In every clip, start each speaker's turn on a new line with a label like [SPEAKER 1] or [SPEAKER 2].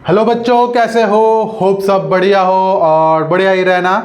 [SPEAKER 1] Hello बच्चों, कैसे हो? होप सब बढ़िया हो और बढ़िया ही रहना।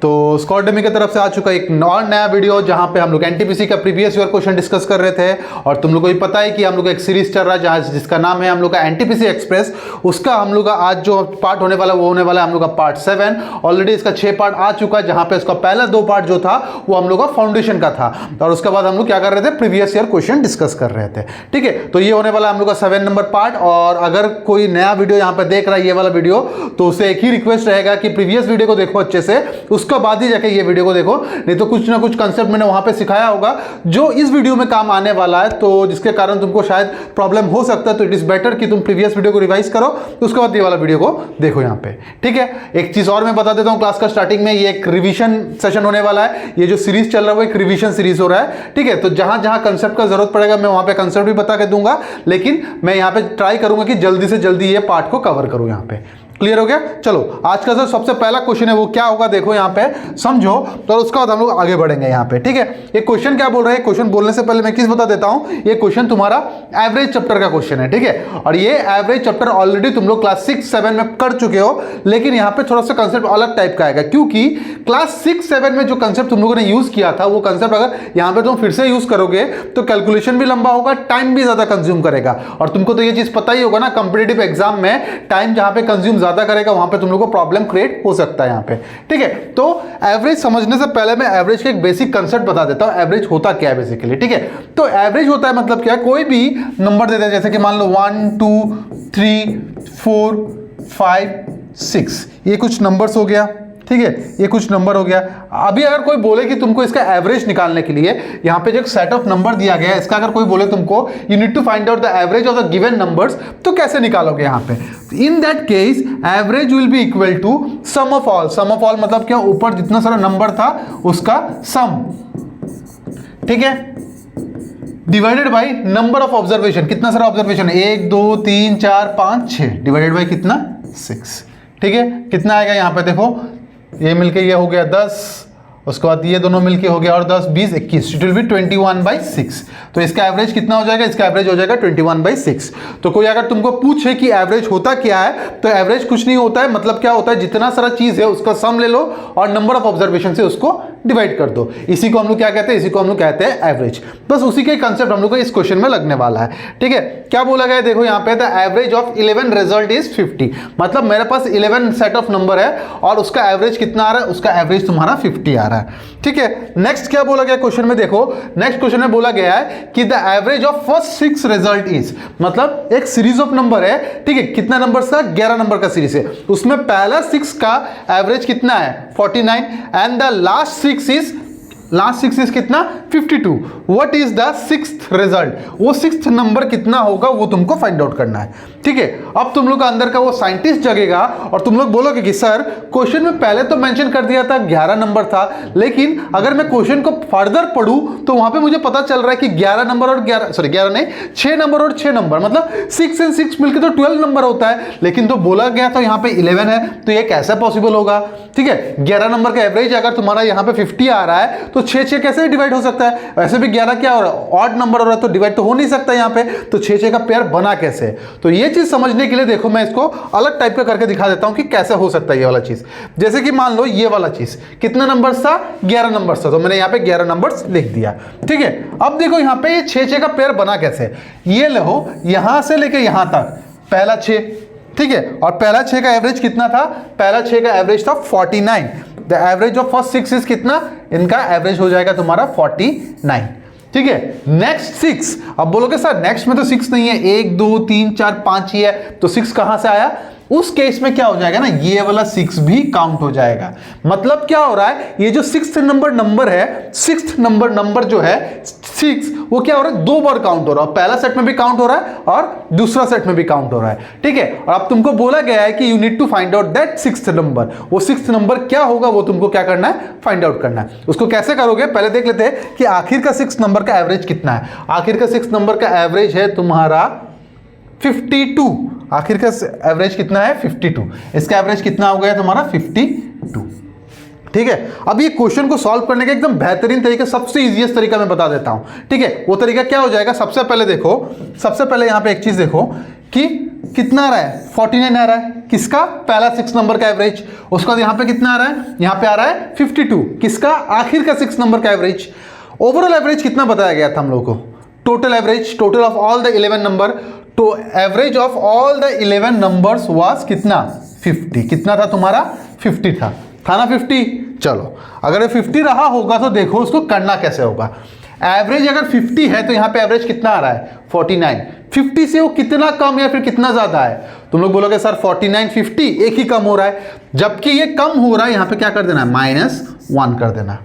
[SPEAKER 1] तो स्कॉडमी की तरफ से आ चुका एक और नया वीडियो जहां पे हम लोग एनटीपीसी का प्रीवियस ईयर क्वेश्चन डिस्कस कर रहे थे। और तुम लोग को भी पता है कि हम लोग का एक सीरीज चल रहा है जहां जिसका नाम है हम लोग का एनटीपीसी एक्सप्रेस। उसका हम लोग का आज जो पार्ट होने वाला है वो होने वाला है हम लोग का पार्ट 7। ऑलरेडी इसका 6 पार्ट आ चुका है, जहां पे इसका पहला 2 पार्ट जो था वो हम लोग का फाउंडेशन का था और उसके बाद हम लोग क्या कर रहे थे, प्रीवियस ईयर क्वेश्चन डिस्कस कर रहे थे। ठीक है, तो ये होने वाला हम लोग का 7 नंबर पार्ट। और अगर कोई नया वीडियो यहाँ पे देख रहा है, ये वाला वीडियो, तो उसे एक ही रिक्वेस्ट रहेगा कि प्रीवियस वीडियो को देखो अच्छे से, उसके बाद ही जाके ये वीडियो को देखो। नहीं तो कुछ ना कुछ कंसेप्ट मैंने वहां पे सिखाया होगा जो इस वीडियो में काम आने वाला है, तो जिसके कारण तुमको शायद प्रॉब्लम हो सकता है। तो इट इज बेटर कि तुम प्रीवियस वीडियो को रिवाइज करो, तो उसके बाद ये वाला वीडियो को देखो यहाँ पे। ठीक है, एक चीज और मैं बता देता हूँ, क्लास का स्टार्टिंग में ये एक रिवीजन सेशन होने वाला है। ये जो सीरीज चल रहा है वो एक रिवीजन सीरीज हो रहा है। ठीक है, तो जहां जहां कंसेप्ट का जरूरत पड़ेगा मैं वहां पे कंसेप्ट भी बता के दूंगा, लेकिन मैं यहाँ पे ट्राई करूंगा कि जल्दी से जल्दी ये पार्ट को कवर करूं। यहाँ पे क्लियर हो गया? चलो, आज का जो सबसे पहला क्वेश्चन है वो क्या होगा, देखो यहाँ पे समझो, तो उसका बाद हम लोग आगे बढ़ेंगे यहाँ पे। ठीक है, ये क्वेश्चन क्या बोल रहा है, क्वेश्चन बोलने से पहले मैं किस बता देता हूँ, ये क्वेश्चन तुम्हारा एवरेज चैप्टर का क्वेश्चन है। ठीक है, और ये एवरेज चैप्टर ऑलरेडी तुम लोग क्लास 6-7 में कर चुके हो, लेकिन यहाँ पे थोड़ा सा कंसेप्ट अलग टाइप का आएगा, क्योंकि क्लास 6-7 में जो कंसेप्ट तुम लोगों ने यूज किया था वो कंसेप्ट अगर यहाँ पे तुम फिर से यूज करोगे तो कैलकुलेशन भी लंबा होगा, टाइम भी ज्यादा कंज्यूम करेगा। और तुमको तो ये चीज पता ही होगा ना, कॉम्पिटिटिव एग्जाम में टाइम जहां पे कंज्यूम ज्यादा करेगा वहां पे तुम लोग को प्रॉब्लम क्रिएट हो सकता है यहाँ पे। ठीक है, तो एवरेज समझने से पहले मैं एवरेज का एक बेसिक कंसेप्ट बता देता हूं, एवरेज होता क्या है बेसिकली। ठीक है, तो एवरेज होता है मतलब क्या है, कोई भी नंबर देते हैं, जैसे कि मान लो 1 2 3 4 5 6, ये कुछ नंबर्स हो गया। ठीक है, ये कुछ नंबर हो गया। अभी अगर कोई बोले कि तुमको इसका एवरेज निकालने के लिए यहाँ पे जो एक सेट ऑफ नंबर दिया गया है, इसका अगर कोई बोले तुमको you need to find out the average of the given numbers, तो कैसे निकालोगे यहाँ पे? In that case average will be equal to sum of all. Sum of all मतलब क्या, ऊपर जितना सारा नंबर था उसका सम। ठीक है, divided by number of observation. कितना सारा ऑब्जर्वेशन है, 1 2 3 4 5 6, डिवाइडेड बाई कितना, 6। ठीक है, कितना आएगा यहाँ पे देखो, ये मिलके ये हो गया 10, उसके बाद ये दोनों मिलके हो गया और 10 20 21, इट विल बी 21/6। तो इसका एवरेज कितना हो जाएगा, इसका एवरेज हो जाएगा 21/6। तो कोई अगर तुमको पूछे कि एवरेज होता क्या है, तो एवरेज कुछ नहीं होता है, मतलब क्या होता है, जितना सारा चीज है उसका सम ले लो और नंबर ऑफ ऑब्जर्वेशन से उसको डिवाइड कर दो। इसी को हम लोग क्या कहते हैं, इसी को हम लोग कहते हैं एवरेज। बस उसी के कंसेप्ट हम लोग को इस क्वेश्चन में लगने वाला है। ठीक है, क्या बोला गया है, देखो यहाँ पे the average of 11 result is 50। मतलब मेरे पास 11 सेट ऑफ नंबर है और उसका एवरेज कितना आ रहा है, उसका एवरेज तुम्हारा 50 आ रहा है। ठीक है, नेक्स्ट क्या बोला गया क्वेश्चन में, देखो नेक्स्ट क्वेश्चन में बोला गया है कि the average of first 6 result is, मतलब एक सीरीज ऑफ नंबर है। ठीक है, कितना नंबर का, 11 नंबर का सीरीज है, उसमें पहला 6 का एवरेज कितना है, 49, एंड द लास्ट 6 इज कितना, 52। What is the 6th result, वो 6th नंबर कितना होगा वो तुमको फाइंड आउट करना है। ठीक है, अब तुम लोग का अंदर का वो साइंटिस्ट जगेगा और तुम लोग बोलोगे कि सर क्वेश्चन में पहले तो मेंशन कर दिया था 11 नंबर था, लेकिन अगर मैं क्वेश्चन को फर्दर पढ़ूं तो वहां पे मुझे पता चल रहा है कि 11 नंबर और 11 नहीं, 6 नंबर और 6 नंबर, मतलब 6 एंड 6 मिलकर तो 12 नंबर होता है। लेकिन तो बोला गया था यहाँ पे 11 है, तो ये कैसे पॉसिबल होगा? ठीक है, 11 नंबर का एवरेज अगर तुम्हारा यहाँ पे 50 आ रहा है तो 6 कैसे डिवाइड हो सकता है? वैसे भी 11 क्या हो रहा है, ऑड नंबर हो रहा है, तो डिवाइड तो हो नहीं सकता यहाँ पे, तो 6 का पेयर बना कैसे? तो ये चीज समझने के लिए देखो मैं इसको अलग टाइप का करके दिखा देता हूं कि कैसे हो सकता है ये वाला चीज। जैसे कि मान लो ये वाला चीज कितना नंबर था, 11 नंबर था, तो मैंने यहाँ पे 11 नंबर्स लिख दिया। ठीक है, अब देखो यहाँ पे ये 6 का पेयर बना कैसे, ये लो यहां से लेके यहां तक पहला 6। ठीक है, और पहला 6 का एवरेज कितना था, पहला 6 का एवरेज था 49। The average of first 6 is कितना, इनका एवरेज हो जाएगा तुम्हारा 49। ठीक है, नेक्स्ट 6, अब बोलोगे सर नेक्स्ट में तो 6 नहीं है, 1 2 3 4 5 ही है, तो 6 कहां से आया? उस केस में क्या हो जाएगा ना, ये वाला 6 भी काउंट हो जाएगा। मतलब क्या हो रहा है, ये जो 6th नंबर है, 6th नंबर जो है 6, वो क्या हो रहा है, 2 बार काउंट हो रहा है, पहला सेट में भी काउंट हो रहा है और दूसरा सेट में भी काउंट हो रहा है। ठीक है, और अब तुमको बोला गया है कि you need to find out that 6th number. वो 6th नंबर क्या होगा वो तुमको क्या करना है, फाइंड आउट करना है। उसको कैसे करोगे, पहले देख लेते हैं कि आखिर का 6th नंबर का एवरेज कितना है। आखिर का 6th नंबर का एवरेज है तुम्हारा 52। आखिर का एवरेज कितना है, 52। इसका एवरेज कितना हो गया तुम्हारा, 52। ठीक है, अब ये क्वेश्चन को सॉल्व करने का एकदम बेहतरीन तरीका, सबसे इजीएस्ट तरीका मैं बता देता हूं। ठीक है, वो तरीका क्या हो जाएगा, सबसे पहले देखो, सबसे पहले यहां पे एक चीज देखो कि कितना आ रहा है 49 आ रहा है, किसका, पहला 6 नंबर का एवरेज। उसके बाद यहाँ पे कितना आ रहा है, यहाँ पे आ रहा है 52, किसका, आखिर का 6 नंबर का एवरेज। ओवरऑल एवरेज कितना बताया गया था हम लोग को, total average, total of all the 11 number, तो average of all the 11 numbers was कितना, 50। कितना था तुम्हारा, 50 था ना 50। चलो अगर ये 50 रहा होगा तो देखो उसको करना कैसे होगा। एवरेज अगर 50 है तो यहाँ पे एवरेज कितना आ रहा है, 49। 50 से वो कितना कम या फिर कितना ज्यादा है, तुम लोग बोलोगे सर 49 50 एक ही कम हो रहा है, जबकि ये कम हो रहा है, यहाँ पे क्या कर देना है, -1 कर देना,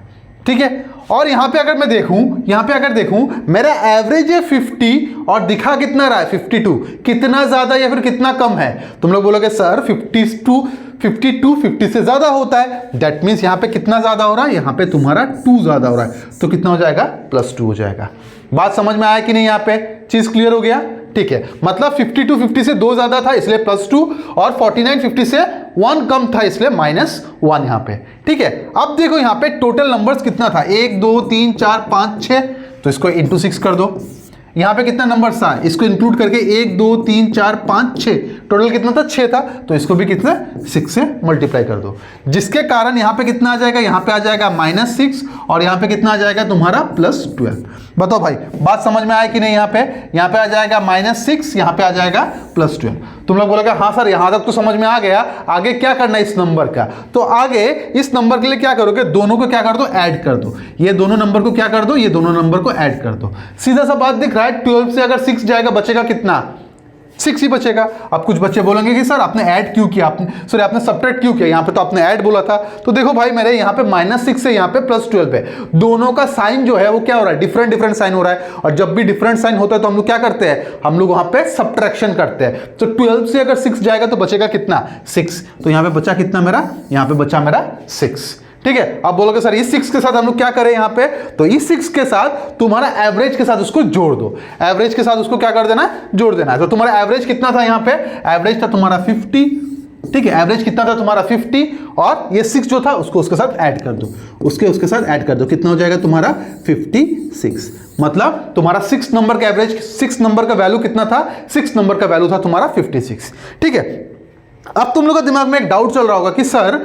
[SPEAKER 1] ठीक है। और यहाँ पे अगर मैं देखूं, यहाँ पे अगर देखूं मेरा एवरेज है 50 और दिखा कितना रहा है 52, कितना ज्यादा या फिर कितना कम है, तुम लोग बोलोगे सर 52 50 से ज्यादा होता है, दैट मीन्स यहाँ पे कितना ज्यादा हो रहा है, यहाँ पे तुम्हारा 2 ज्यादा हो रहा है, तो कितना हो जाएगा, +2 हो जाएगा। बात समझ में आया कि नहीं, यहाँ पे चीज क्लियर हो गया, ठीक है। मतलब 52 50 से 2 ज्यादा था इसलिए +2, और 49 50 से 1 कम था इसलिए -1 यहाँ पे, ठीक है। अब देखो यहाँ पे टोटल नंबर्स कितना था, 1 2 3 4 5 6, तो इसको इंटू 6 कर दो। यहाँ पे कितना नंबर्स था, इसको इंक्लूड करके 1 2 3 4 5 6, टोटल कितना था, 6 था, तो इसको भी कितना 6 से मल्टीप्लाई कर दो, जिसके कारण यहाँ पे कितना आ जाएगा, यहाँ पे आ जाएगा -6 और यहाँ पे कितना आ जाएगा तुम्हारा +12। बताओ भाई बात समझ में आया कि नहीं, यहाँ पे आ जाएगा -6, यहाँ पे आ जाएगा +12। तुम लोग बोलोगे हाँ सर यहाँ तक तो समझ में आ गया, आगे क्या करना है इस नंबर का, तो आगे इस नंबर के लिए क्या करोगे, दोनों को क्या कर दो, ऐड कर दो, ये दोनों नंबर को क्या कर दो, ये दोनों नंबर को ऐड कर दो। सीधा सा बात दिख रहा है, 12 से अगर 6 जाएगा बचेगा कितना, 6 ही बचेगा। अब कुछ बच्चे बोलेंगे कि सर आपने ऐड क्यों किया, आपने सब्ट्रैक्ट क्यों किया, यहाँ पे तो आपने ऐड बोला था। तो देखो भाई मेरे यहाँ पे -6 से यहाँ पे +12 है, दोनों का साइन जो है वो क्या हो रहा है, डिफरेंट साइन हो रहा है, और जब भी डिफरेंट साइन होता है तो हम लोग क्या करते हैं, हम लोग वहां पे सब्ट्रैक्शन करते हैं। तो 12 से अगर 6 जाएगा तो बचेगा कितना, 6, तो यहाँ पे बचा कितना मेरा, यहाँ पे बचा मेरा 6, ठीक है। अब बोलोगे सर इस 6 के साथ हम लोग क्या करें यहाँ पे, तो इस 6 के साथ तुम्हारा एवरेज के साथ उसको जोड़ दो, एवरेज के साथ उसको क्या कर देना है, जोड़ देना है। तो तुम्हारा एवरेज कितना था, यहाँ पे एवरेज था तुम्हारा 50, ठीक है, एवरेज कितना था तुम्हारा 50, और ये 6 जो था उसको उसके साथ ऐड कर दो, उसके साथ ऐड कर दो, कितना हो जाएगा तुम्हारा 56। मतलब तुम्हारा 6 नंबर का एवरेज, 6 नंबर का वैल्यू कितना था, 6 नंबर का वैल्यू था तुम्हारा 56, ठीक है। अब तुम लोग के दिमाग में एक डाउट चल रहा होगा कि सर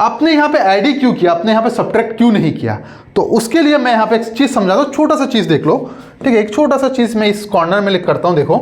[SPEAKER 1] आपने यहाँ पे ऐड ही क्यों किया, आपने यहाँ पे सब्ट्रैक्ट क्यों नहीं किया। तो उसके लिए मैं यहाँ पे एक चीज समझाता हूँ, छोटा सा चीज देख लो, ठीक है। एक छोटा सा चीज मैं इस कॉर्नर में लिख करता हूँ, देखो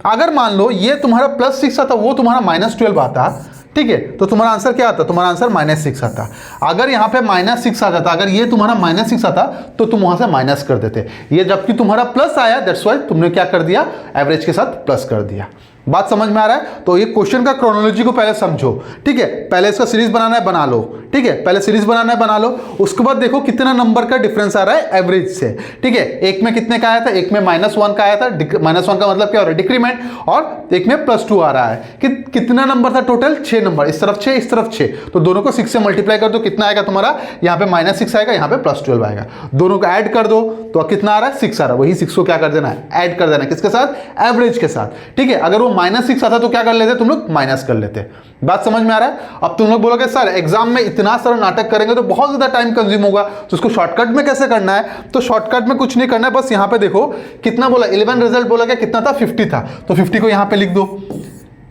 [SPEAKER 1] अगर मान लो ये तुम्हारा +6 आता, वो तुम्हारा -12 आता, ठीक है, तो तुम्हारा आंसर क्या आता, तुम्हारा आंसर -6 आता। अगर यहाँ पे -6 आ जाता, अगर ये तुम्हारा -6 आता तो तुम वहां से माइनस कर देते, ये जबकि तुम्हारा प्लस आया, दैट्स व्हाई तुमने क्या कर दिया, एवरेज के साथ प्लस कर दिया। बात समझ में आ रहा है। तो ये क्वेश्चन का क्रोनोलॉजी को पहले समझो, ठीक है, पहले इसका सीरीज बनाना है बना लो, ठीक है, पहले सीरीज बनाना है बना लो, उसके बाद देखो कितना नंबर का डिफरेंस आ रहा है एवरेज से, ठीक है। एक में कितने का आया था, एक में -1 का आया था, -1 का मतलब क्या हो रहा है, डिक्रीमेंट, और एक में +2 आ रहा है। कितना नंबर था टोटल, 6 नंबर, इस तरफ 6 इस तरफ 6, तो दोनों को 6 से मल्टीप्लाई कर दो, कितना आएगा तुम्हारा, यहाँ पे -6 आएगा, यहाँ पे +12 आएगा, दोनों को ऐड कर दो तो कितना आ रहा है, 6 आ रहा है, वही 6 को क्या कर देना है, ऐड कर देना है, किसके साथ, एवरेज के साथ, ठीक है। अगर वो -6 आता तो क्या कर लेते तुम लोग, माइनस कर लेते। बात समझ में आ रहा है। अब तुम लोग बोलोगे सर एग्जाम में इतना सारा नाटक करेंगे तो बहुत ज्यादा टाइम कंज्यूम होगा, तो उसको शॉर्टकट में कैसे करना है, तो शॉर्टकट में कुछ नहीं करना है, बस यहाँ पे देखो कितना बोला, 11 रिजल्ट बोला गया, कितना था, 50 था, तो 50 को यहाँ पे लिख दो,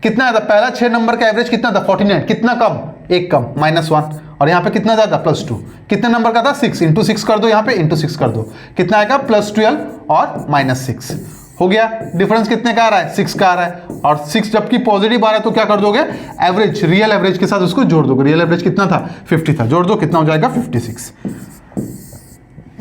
[SPEAKER 1] कितना था, पहला 6 नंबर का एवरेज कितना था, 49, कितना कम, एक कम, -1, और यहाँ पे कितना ज्यादा, +2, कितने नंबर का था, 6, इंटू 6 कर दो, यहाँ पे इंटू 6 कर दो, कितना आएगा, +12 और -6 हो गया। डिफरेंस कितने का आ रहा है, 6 का आ रहा है, और 6 जबकि पॉजिटिव आ रहा है तो क्या कर दोगे, एवरेज, रियल एवरेज के साथ उसको जोड़ दोगे, रियल एवरेज कितना था, 50 था, जोड़ दो, कितना हो जाएगा, 56।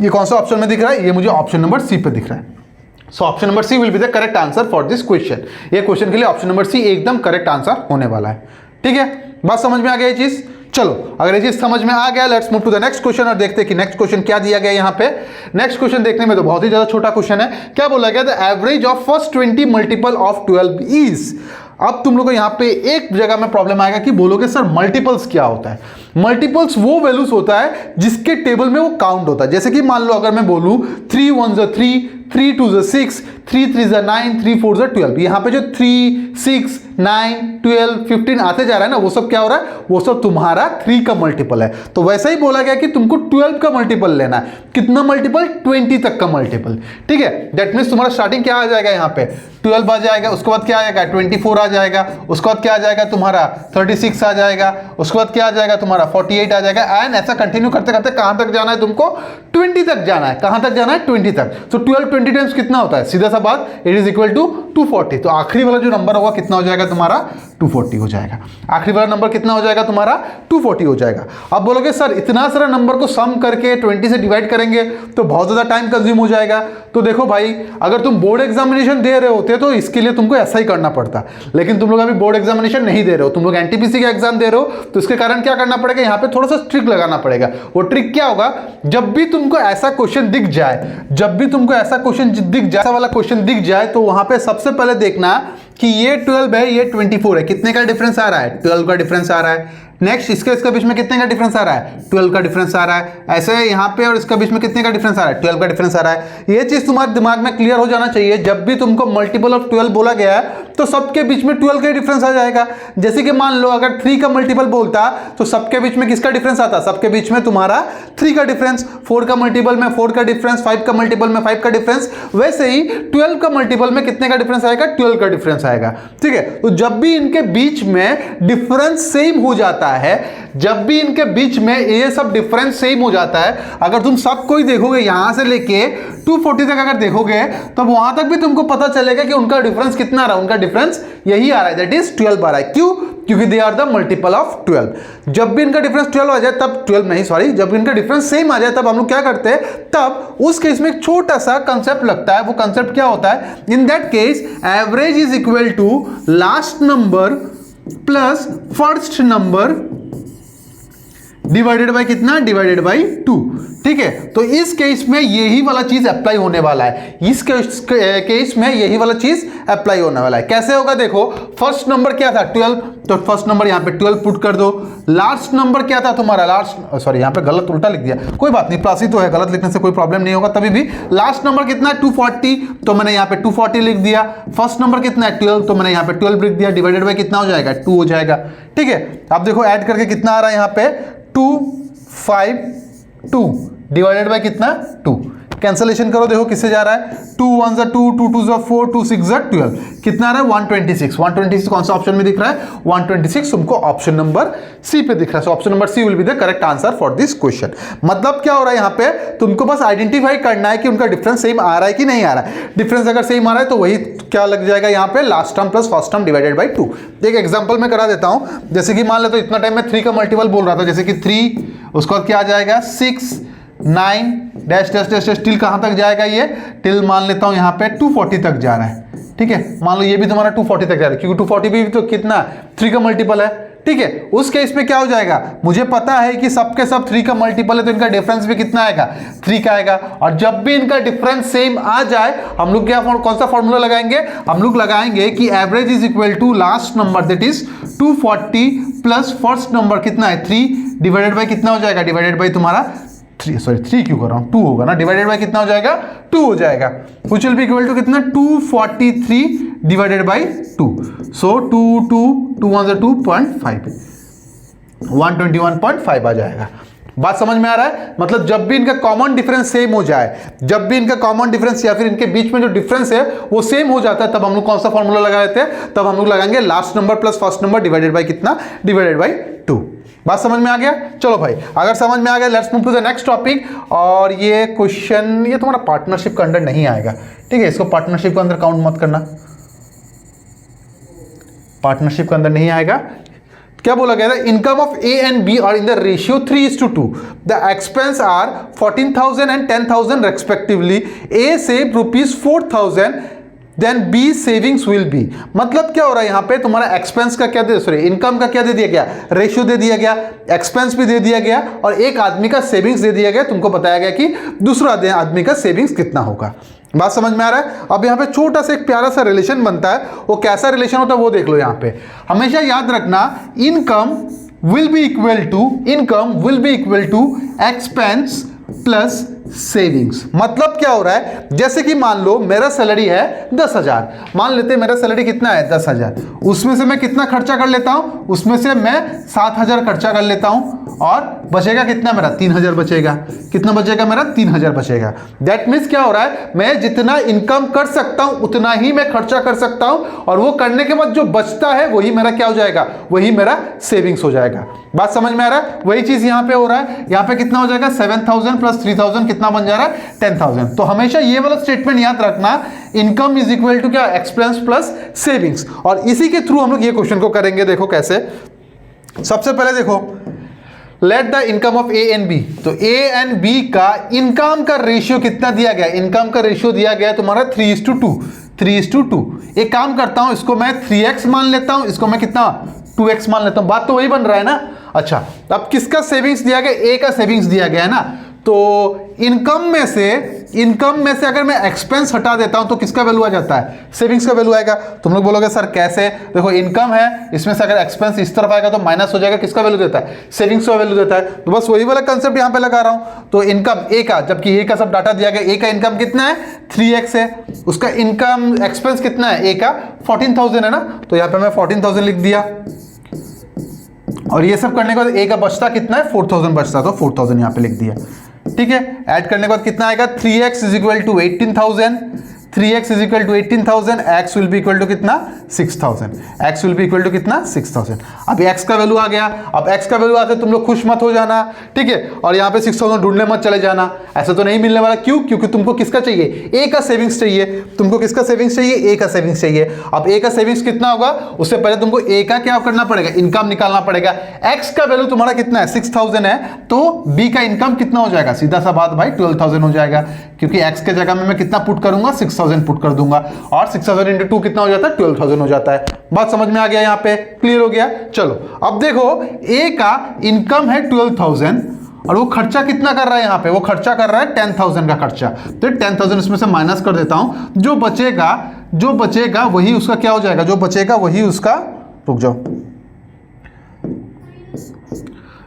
[SPEAKER 1] ये कौन सा ऑप्शन में दिख रहा है, ये मुझे ऑप्शन नंबर सी पे दिख रहा है। So option number C will be the correct answer for this question. ये क्वेश्चन के लिए ऑप्शन नंबर सी एकदम करेक्ट आंसर होने वाला है, ठीक है। बात समझ में आ गई ये चीज। चलो अगर ये चीज समझ में आ गया, let's move to the next question और देखते हैं कि नेक्स्ट क्वेश्चन क्या दिया गया यहाँ पे। नेक्स्ट क्वेश्चन देखने में तो बहुत ही ज्यादा छोटा क्वेश्चन है। क्या बोला गया, the average of first 20 multiple of 12 is. अब तुम लोग को यहाँ पे एक जगह में प्रॉब्लम आएगा कि बोलोगे सर मल्टीपल्स क्या होता है। मल्टीपल्स वो वैल्यूज होता है जिसके टेबल में वो काउंट होता है। जैसे कि मान लो अगर मैं बोलूं 3 1 3, 3 2 6, 3 3 9, 3 4 12, यहाँ पे जो 3 6 9, 12, 15 आते जा रहा है ना, वो सब क्या हो रहा है, वो सब तुम्हारा 3 का मल्टीपल है। तो वैसा ही बोला गया कि तुमको 12 का मल्टीपल लेना है। कितना मल्टीपल, 20 तक का मल्टीपल। ठीक है, दैट मीन्स तुम्हारा स्टार्टिंग क्या आ जाएगा, यहाँ पे 12 आ जाएगा, उसके बाद क्या आ जाएगा 24 आ जाएगा, उसके बाद क्या आ जाएगा तुम्हारा 36 आ जाएगा, उसके बाद क्या आ जाएगा तुम्हारा 48 आ जाएगा, एंड ऐसा कंटिन्यू करते करते कहां तक जाना है तुमको, 20 तक जाना है। कहां तक जाना है, 20 तक। तो 12 20 टाइम्स कितना होता है, सीधा सा बात, इट इज इक्वल टू 240। तो आखिरी वाला जो नंबर होगा कितना हो जाएगा तुम्हारा, 240 हो जाएगा। आखिरी वाला नंबर कितना हो जाएगा तुम्हारा, 240 हो जाएगा। अब बोलोगे सर इतना सारा नंबर को सम करके 20 से डिवाइड करेंगे तो बहुत ज्यादा टाइम कंज्यूम हो जाएगा। तो देखो भाई, अगर तुम बोर्ड एग्जामिनेशन दे रहे होते तो इसके लिए तुमको ऐसा ही करना पड़ता, लेकिन तुम लोग अभी बोर्ड एग्जामिनेशन नहीं दे रहे हो, तुम लोग एनटीपीसी का एग्जाम दे रहे हो, तो इसके कारण क्या करना पड़ेगा, यहाँ पे थोड़ा सा ट्रिक लगाना पड़ेगा। वो ट्रिक क्या होगा, जब भी तुमको ऐसा क्वेश्चन दिख जाए, जब भी तुमको ऐसा क्वेश्चन दिख जाए, ऐसा वाला क्वेश्चन दिख जाए, तो वहां पे सबसे पहले देखना कि ये 12 है, ये 24 है, कितने का डिफरेंस आ रहा है, 12 का डिफरेंस आ रहा है। नेक्स्ट इसके बीच में कितने का डिफरेंस आ रहा है, 12 का डिफरेंस आ रहा है। ऐसे यहाँ पे और इसके बीच में कितने का डिफरेंस आ रहा है, 12 का डिफरेंस आ रहा है। ये चीज तुम्हारे दिमाग में क्लियर हो जाना चाहिए। जब भी तुमको मल्टीपल ऑफ 12 बोला गया है तो सबके बीच में 12 का डिफरेंस आ जाएगा। जैसे कि मान लो अगर 3 का मल्टीपल बोलता तो सबके बीच में किसका डिफरेंस आता, सबके बीच में तुम्हारा 3 का डिफरेंस। 4 का मल्टीपल में 4 का डिफरेंस, 5 का मल्टीपल में 5 का डिफरेंस। वैसे ही 12 का मल्टीपल में कितने का डिफरेंस आएगा, 12 का डिफरेंस आएगा। ठीक है, तो जब भी इनके बीच में डिफरेंस सेम हो जाता है, जब भी इनके बीच में ये सब डिफरेंस सेम हो जाता है, अगर तुम सब कोई देखोगे यहां से लेके 240 तक अगर देखोगे तो वहां तक भी तुमको पता चलेगा कि उनका डिफरेंस कितना आ रहा है, उनका डिफरेंस यही आ रहा है, दैट इज 12 आ रहा है। क्यों, क्योंकि they are the multiple of 12। जब भी इनका डिफरेंस 12 आ जाए तब 12 नहीं सॉरी, जब इनका डिफरेंस सेम आ जाए तब हम लोग क्या करते हैं, तब उस केस में एक छोटा सा कंसेप्ट लगता है। वो कंसेप्ट क्या होता है, in that case average is equal to last number plus first number divided by कितना, डिवाइडेड बाय 2। ठीक है, तो इस केस में यही वाला चीज अप्लाई होने वाला है। इस केस में यही वाला चीज अप्लाई होने वाला है। कैसे होगा, देखो फर्स्ट नंबर क्या था 12, तो फर्स्ट नंबर यहां पे 12 पुट कर दो। लास्ट नंबर क्या था तुम्हारा, लास्ट सॉरी यहां पे गलत उल्टा लिख दिया, कोई बात नहीं, प्लस ही तो है, गलत लिखने से कोई प्रॉब्लम नहीं होगा। तभी भी लास्ट नंबर कितना है 240, तो मैंने यहां पे 240 लिख दिया। फर्स्ट नंबर कितना है 12, तो मैंने यहां पे 12 लिख दिया, डिवाइडेड बाय कितना हो जाएगा 2 हो जाएगा। ठीक है, अब देखो ऐड करके कितना आ रहा है यहां पे 252 डिवाइडेड बाय कितना 2। कैंसलेशन करो, देखो किससे जा रहा है, 2 1 2 2 2 4 2 6 12, कितना आ रहा है 126। 126 कौन सा ऑप्शन में दिख रहा है, 126 तुमको ऑप्शन नंबर सी पे दिख रहा है। So option number C will be the correct answer for this question. मतलब क्या हो रहा है यहाँ पे, तुमको बस आइडेंटिफाई करना है कि उनका डिफरेंस सेम आ रहा है कि नहीं आ रहा है। डिफरेंस अगर सेम आ रहा है तो वही क्या लग जाएगा यहाँ पे, last term plus first term divided by 2। एक एग्जाम्पल में करा देता हूँ, जैसे कि मान लेता हूँ इतना टाइम में 3 का मल्टीपल बोल रहा था, जैसे कि 3, उसके बाद क्या आ जाएगा 6 9 dash dash dash dash till कहां तक जाएगा, ये टिल मान लेता हूं यहां पे 240 तक जा रहा है। ठीक है, मान लो ये भी तुम्हारा 240 तक जा रहा है, क्योंकि 240 भी तो कितना 3 का मल्टीपल है। ठीक है, उस केस में क्या हो जाएगा, मुझे पता है कि सबके सब 3 का मल्टीपल है, तो इनका डिफरेंस भी कितना आएगा 3 का आएगा। और जब भी इनका डिफरेंस सेम आ जाए, हम लोग क्या कौन सा फॉर्मूला लगाएंगे, हम लोग लगाएंगे कि average is equal to last number that is 240 plus first number कितना है 3 डिवाइडेड बाय कितना हो जाएगा, डिवाइडेड बाय तुम्हारा 3 क्यों कर रहा हूं, 2 होगा ना, डिवाइडेड बाय कितना हो जाएगा 2 हो जाएगा। Which will be equal to कितना 243 डिवाइडेड बाय 2। सो 2 2 2 1 2.5 121.5 आ जाएगा। बात समझ में आ रहा है, मतलब जब भी इनका कॉमन डिफरेंस सेम हो जाए, जब भी इनका कॉमन डिफरेंस या फिर इनके बीच में जो डिफरेंस है वो सेम हो जाता है, तब हम लोग कौन सा फॉर्मूला लगा देते हैं, तब हम लोग लगाएंगे last number plus first number divided by कितना, डिवाइडेड बाय 2। बात समझ में आ गया। चलो भाई, अगर समझ में आ गया let's move to the next topic. और ये क्वेश्चन ये तुम्हारा पार्टनरशिप के अंदर नहीं आएगा। ठीक है, इसको पार्टनरशिप के अंदर काउंट मत करना, पार्टनरशिप के अंदर नहीं आएगा। क्या बोला गया था, income of A and B are in the ratio 3:2, the expense are 14,000 and 10,000 respectively. A save ₹4,000 then B savings will be. मतलब क्या हो रहा है यहाँ पे, तुम्हारा एक्सपेंस का क्या दे, सॉरी इनकम का क्या दे दिया गया, रेशियो दे दिया गया, एक्सपेंस भी दे दिया गया, और एक आदमी का सेविंग्स दे दिया गया। तुमको बताया गया कि दूसरा आदमी का सेविंग्स कितना होगा। बात समझ में आ रहा है। अब यहाँ पे छोटा सा एक प्यारा सा रिलेशन बनता है, वो कैसा रिलेशन होता है वो देख लो। यहाँ पे हमेशा याद रखना, income will be equal to expense plus savings. मतलब क्या हो रहा है, जैसे कि मान लो मेरा सैलरी है 10,000, मान लेते हैं मेरा सैलरी कितना है 10,000, उसमें से मैं कितना खर्चा कर लेता हूं, उसमें से मैं 7,000 खर्चा कर लेता हूं और बचेगा कितना मेरा 3,000 बचेगा। कितना बचेगा मेरा 3,000 बचेगा। दैट मीन्स क्या हो रहा है, मैं जितना इनकम कर सकता हूं उतना ही मैं खर्चा कर सकता हूं और वो करने के बाद जो बचता है वही मेरा क्या हो जाएगा, वही मेरा सेविंग्स हो जाएगा। बात समझ में आ रहा है, वही चीज यहां पे हो रहा है। यहां पे कितना हो जाएगा 7,000 प्लस 3,000 कितना बन जा रहा है 10,000। तो हमेशा ये वाला स्टेटमेंट याद रखना, इनकम इज इक्वल टू क्या, एक्सपेंस प्लस सेविंग्स। और इसी के थ्रू हम लोग ये क्वेश्चन को करेंगे। देखो कैसे, सबसे पहले देखो let the income of A and B. तो ए एंड बी का इनकम का रेशियो कितना दिया गया, इनकम का रेशियो दिया गया है तुम्हारा 3:2। 3:2। एक काम करता हूं, इसको मैं 3x मान लेता हूं, इसको मैं कितना 2x मान लेता हूं। बात तो वही बन रहा है ना। अच्छा, अब किसका सेविंग्स दिया गया, ए का सेविंग्स दिया गया है ना। तो इनकम में से अगर मैं एक्सपेंस हटा देता हूं तो किसका वैल्यू आ जाता है, सेविंग्स का वैल्यू आएगा। तुम लोग बोलोगे सर कैसे, देखो इनकम है, इसमें से अगर एक्सपेंस इस तरफ आएगा तो माइनस हो जाएगा, किसका वैल्यू देता है, सेविंग्स का वैल्यू देता है। तो बस वही वाला कंसेप्ट यहां पे लगा रहा हूं। तो इनकम ए का, जबकि ए का सब डाटा दिया गया, ए का इनकम कितना है 3x है, उसका इनकम एक्सपेंस कितना है ए का 14,000 है ना। तो यहां पे मैं 14,000 लिख दिया और ये सब करने के बाद ए का बचता कितना है 4,000 बचता, तो 4,000 यहां पे लिख दिया। ठीक है, ऐड करने के बाद कितना आएगा 3x is equal to 18,000, 3x is equal to 18,000, x will be equal to कितना 6,000, x will be equal to कितना 6,000। अब x का वैल्यू आ गया। अब x का वैल्यू आते तुम लोग खुश मत हो जाना, ठीक है, और यहाँ पे 6,000 ढूंढने मत चले जाना, ऐसा तो नहीं मिलने वाला। क्यों, क्योंकि तुमको किसका चाहिए, a का सेविंग्स चाहिए। तुमको किसका सेविंग्स चाहिए, a का सेविंग्स चाहिए। अब a का सेविंग्स कितना होगा, उससे पहले तुमको a का क्या करना पड़ेगा, इनकम निकालना पड़ेगा। x का वैल्यू तुम्हारा कितना है 6,000 है, तो b का इनकम कितना हो जाएगा, सीधा सा बात भाई 12,000 हो जाएगा, क्योंकि x के जगह में मैं कितना पुट करूंगा 6,000 पुट कर दूंगा और 6,000 इंटू 2 कितना हो जाता है 12,000 हो जाता है। बात समझ में आ गया, यहाँ पे क्लियर हो गया। चलो अब देखो a का इनकम है 12,000 और वो खर्चा कितना कर रहा है, यहाँ पे वो खर्चा कर रहा है 10,000 का खर्चा। तो 10,000 इसमें से माइनस कर देता हूं, जो बचेगा वही उसका क्या हो जाएगा, जो बचेगा वही उसका, रुक जाओ,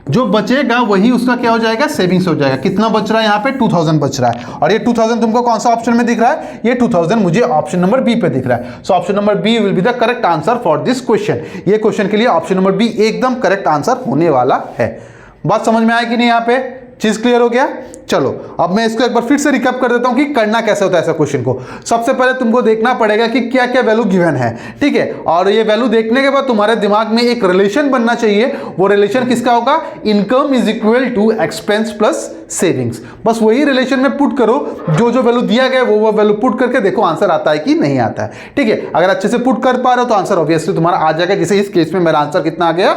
[SPEAKER 1] जो बचेगा वही उसका क्या हो जाएगा, सेविंग्स हो जाएगा। कितना बच रहा है यहाँ पे 2,000 बच रहा है। और ये 2,000 तुमको कौन सा ऑप्शन में दिख रहा है, ये 2,000 मुझे ऑप्शन नंबर बी पे दिख रहा है। So option number B will be the correct answer for this question. ये क्वेश्चन के लिए ऑप्शन नंबर बी एकदम करेक्ट आंसर होने वाला है। बात समझ में आया कि नहीं, यहाँ पे चीज क्लियर हो गया। चलो अब मैं इसको एक बार फिर से रिकैप कर देता हूं कि करना कैसे होता है ऐसा क्वेश्चन को। सबसे पहले तुमको देखना पड़ेगा कि क्या क्या वैल्यू गिवन है, ठीक है, और ये वैल्यू देखने के बाद तुम्हारे दिमाग में एक रिलेशन बनना चाहिए। वो रिलेशन किसका होगा, income is equal to expense plus savings. बस वही रिलेशन में पुट करो, जो जो वैल्यू दिया गया वो वैल्यू पुट करके देखो आंसर आता है कि नहीं आता है। ठीक है, अगर अच्छे से पुट कर पा रहे हो तो आंसर ऑब्वियसली तुम्हारा आ जाएगा। जैसे इस केस में मेरा आंसर कितना आ गया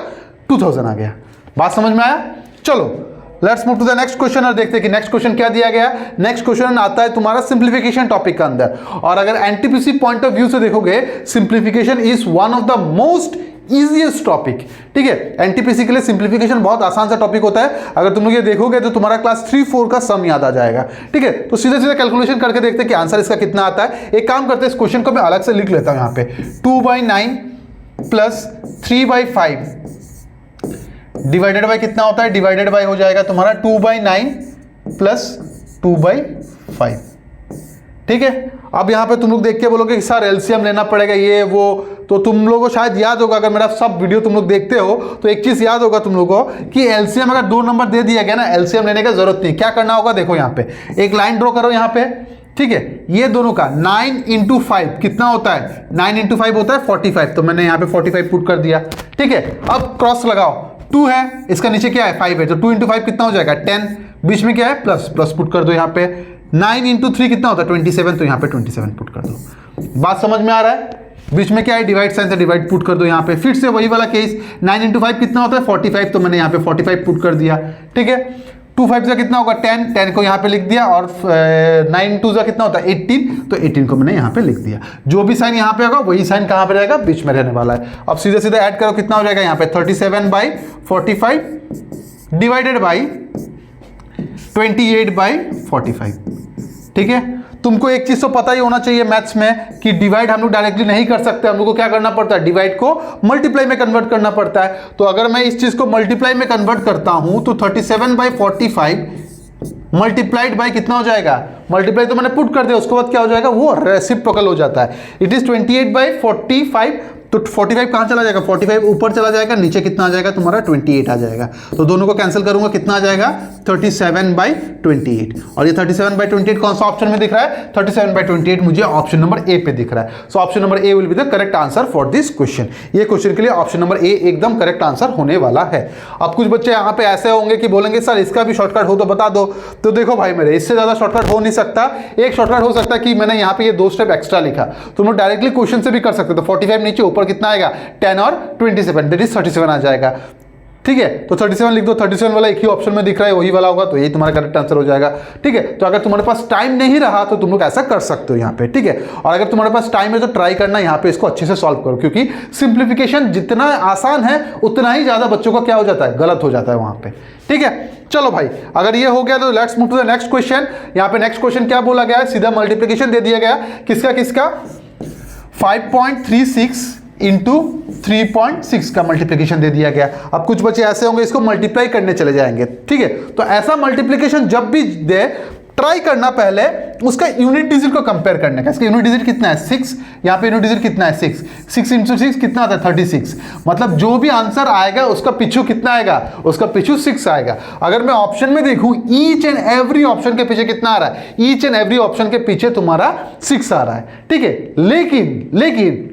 [SPEAKER 1] 2,000 आ गया। बात समझ में आया। चलो let's move to the next question और देखते हैं कि नेक्स्ट क्वेश्चन क्या दिया गया। नेक्स्ट क्वेश्चन आता है तुम्हारा सिंप्लीफिकेशन टॉपिक के अंदर, और अगर एनटीपीसी पॉइंट ऑफ व्यू से देखोगे simplification is one of the most easiest topic. ठीक है, एनटीपीसी के लिए सिंप्लीफिकेशन बहुत आसान सा टॉपिक होता है। अगर तुम लोग ये देखोगे तो तुम्हारा क्लास 3-4 का सम याद आ जाएगा। ठीक है, तो सीधे सीधे कैलकुलेशन करके देखते हैं कि आंसर इसका कितना आता है। एक काम करते हैं, इस क्वेश्चन को मैं अलग से लिख लेता हूं यहाँ पे 2/9 प्लस 3/5 डिवाइडेड बाय कितना होता है, डिवाइडेड बाय हो जाएगा तुम्हारा 2/9 प्लस 2/5। ठीक है, अब यहां पे तुम लोग देख के बोलोगे कि सर एलसीएम लेना पड़ेगा ये वो, तो तुम लोगों को शायद याद होगा, अगर मेरा सब वीडियो तुम लोग देखते हो तो एक चीज याद होगा तुम लोगों को कि एलसीएम अगर 2 नंबर दे दिया गया ना, एलसीएम लेने की जरूरत नहीं। क्या करना होगा, देखो यहाँ पे एक लाइन ड्रॉ करो यहाँ पे। ठीक है, ये दोनों का 9 × 5 कितना होता है, 9 × 5 होता है 45। तो मैंने यहाँ पे 45 पुट कर दिया। ठीक है, अब क्रॉस लगाओ, 2 है, इसका नीचे क्या है 5 है, तो 2 × 5 कितना हो जाएगा 10, बीच में क्या है प्लस, प्लस पुट कर दो यहाँ पे। 9 × 3 कितना होता है 27, तो यहाँ पे 27 पुट कर दो। बात समझ में आ रहा है। बीच में क्या है डिवाइड साइन से डिवाइड पुट कर दो यहाँ पे। फिर से वही वाला केस, 9 × 5 कितना होता है 45, तो मैंने यहाँ पे 45 पुट कर दिया। ठीक है, 2 5 से कितना होगा 10, 10 को यहाँ पे लिख दिया, और 9 2 से कितना होता है 18, तो 18 को मैंने यहाँ पे लिख दिया। जो भी साइन यहाँ पे होगा वही साइन कहाँ पे रहेगा, बीच में रहने वाला है। अब सीधे सीधे ऐड करो, कितना हो जाएगा यहाँ पे 37/45 डिवाइडेड बाई 28/45। ठीक है, तुमको एक चीज तो पता ही होना चाहिए मैथ्स में कि डिवाइड हम लोग डायरेक्टली नहीं कर सकते, हम लोग को क्या करना पड़ता है, डिवाइड को मल्टीप्लाई में कन्वर्ट करना पड़ता है। तो अगर मैं इस चीज को मल्टीप्लाई में कन्वर्ट करता हूं तो 37/45 मल्टीप्लाइड बाय कितना हो जाएगा, मल्टीप्लाई तो मैंने पुट कर दिया, उसके बाद क्या हो जाएगा, वो रेसिप्रोकल हो जाता है। इट इज 28/45, तो 45 कहाँ चला जाएगा, 45 ऊपर चला जाएगा, नीचे कितना आ जाएगा तुम्हारा 28 आ जाएगा। तो दोनों को कैंसिल करूंगा, कितना आ जाएगा 37/28। और ये 37/28 कौन सा ऑप्शन में दिख रहा है, 37/28 मुझे ऑप्शन नंबर ए पे दिख रहा है। So option number A will be the correct answer for this question. ये क्वेश्चन के लिए ऑप्शन नंबर ए एकदम करेक्ट आंसर होने वाला है। अब कुछ बच्चे यहाँ पे ऐसे होंगे कि बोलेंगे सर इसका भी शॉर्टकट हो तो बता दो। तो देखो भाई मेरे, इससे ज्यादा शॉर्टकट हो नहीं सकता। एक शॉर्टकट हो सकता है कि मैंने यहाँ पे ये 2 स्टेप एक्स्ट्रा लिखा, तुम लोग डायरेक्टली क्वेश्चन से भी कर सकते हो। तो 45 नीचे, ऊपर कितना आएगा 10 और 27, दैट इज 37 आ जाएगा। ठीक है, तो 37 लिख दो, 37 वाला एक ही ऑप्शन में दिख रहा है, वही वाला होगा, तो यही तुम्हारा करेक्ट आंसर हो जाएगा। ठीक है, तो अगर तुम्हारे पास टाइम नहीं रहा तो तुम लोग ऐसा कर सकते हो यहाँ पे। ठीक है, और अगर तुम्हारे पास टाइम है तो ट्राई करना यहाँ पे इसको अच्छे से सॉल्व करो, क्योंकि सिंप्लीफिकेशन जितना आसान है उतना ही ज्यादा बच्चों का क्या हो जाता है, गलत हो जाता है वहां पे। ठीक है, चलो भाई, अगर ये हो गया तो let's move to the next question. यहाँ पे नेक्स्ट क्वेश्चन क्या बोला गया है, सीधा मल्टीप्लीकेशन दे दिया गया, किसका किसका, 5.36 इंटू 3.6 का मल्टीप्लीकेशन दे दिया गया। अब कुछ बच्चे ऐसे होंगे इसको मल्टीप्लाई करने चले जाएंगे। ठीक है, तो ऐसा मल्टीप्लीकेशन जब भी दे, ट्राई करना पहले उसका यूनिट डिजिट को कंपेयर करने का। इसका यूनिट डिजिट कितना है 6, यहाँ पे यूनिट डिजिट कितना है 6, 6 इंटू 6 कितना आता है 36। मतलब जो भी आंसर आएगा उसका पिछू कितना आएगा, उसका पिछू 6 आएगा। अगर मैं ऑप्शन में देखूं, ईच एंड एवरी ऑप्शन के पीछे कितना आ रहा है, ईच एंड एवरी ऑप्शन के पीछे तुम्हारा 6 आ रहा है। ठीक है, लेकिन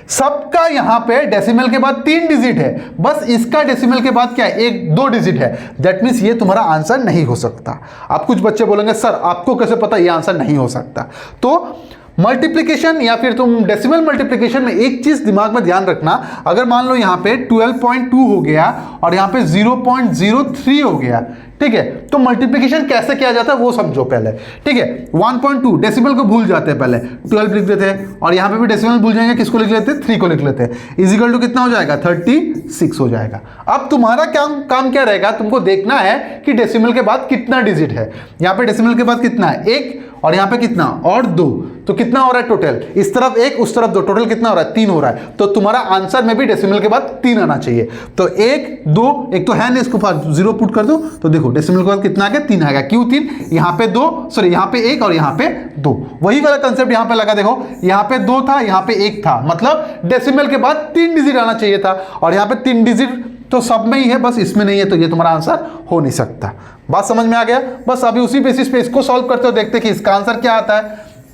[SPEAKER 1] सबका यहां पे डेसिमल के बाद 3 डिजिट है, बस इसका डेसिमल के बाद क्या है, 2 डिजिट है। दैट मीन्स ये तुम्हारा आंसर नहीं हो सकता। अब कुछ बच्चे बोलेंगे सर आपको कैसे पता ये आंसर नहीं हो सकता। तो मल्टीप्लिकेशन या फिर तुम डेसिमल मल्टीप्लिकेशन में एक चीज दिमाग में ध्यान रखना, अगर मान लो यहाँ पे 12.2 हो गया और यहाँ पे 0.03 हो गया, ठीक है, तो मल्टीप्लिकेशन कैसे किया जाता है वो समझो पहले। ठीक है, 1.2 डेसिमल को भूल जाते हैं, पहले 12 लिख देते हैं, और यहाँ पे भी डेसिमल भूल जाएंगे, किसको लिख लेते हैं 3 को लिख लेते हैं, इजिकल टू कितना हो जाएगा 36 हो जाएगा। अब तुम्हारा काम क्या रहेगा, तुमको देखना है कि डेसिमल के बाद कितना डिजिट है। यहाँ पे डेसिमल के बाद कितना है 1, और यहाँ पे कितना और 2, तो कितना हो रहा है टोटल, इस तरफ 1 उस तरफ 2, टोटल कितना हो रहा है 3 हो रहा है। तो तुम्हारा आंसर में भी डेसिमल के बाद 3 आना चाहिए। तो 1 2, एक तो है नहीं, इसको 0 पुट कर दो, तो देखो डेसिमल के बाद कितना आ गया 3 आएगा। क्यों 3, यहाँ पे 2, सॉरी यहाँ पे 1 और यहाँ पे 2, वही वाला कंसेप्ट यहाँ पे लगा। देखो यहाँ पे 2 था, यहाँ पे 1 था, मतलब डेसिमल के बाद 3 डिजिट आना चाहिए था, और यहाँ पे 3 डिजिट तो सब में ही है, बस इसमें नहीं है, तो ये तुम्हारा आंसर हो नहीं सकता। बात समझ में आ गया। बस अभी उसी बेसिस पे इसको सॉल्व करते हो, देखते कि इसका आंसर क्या आता है।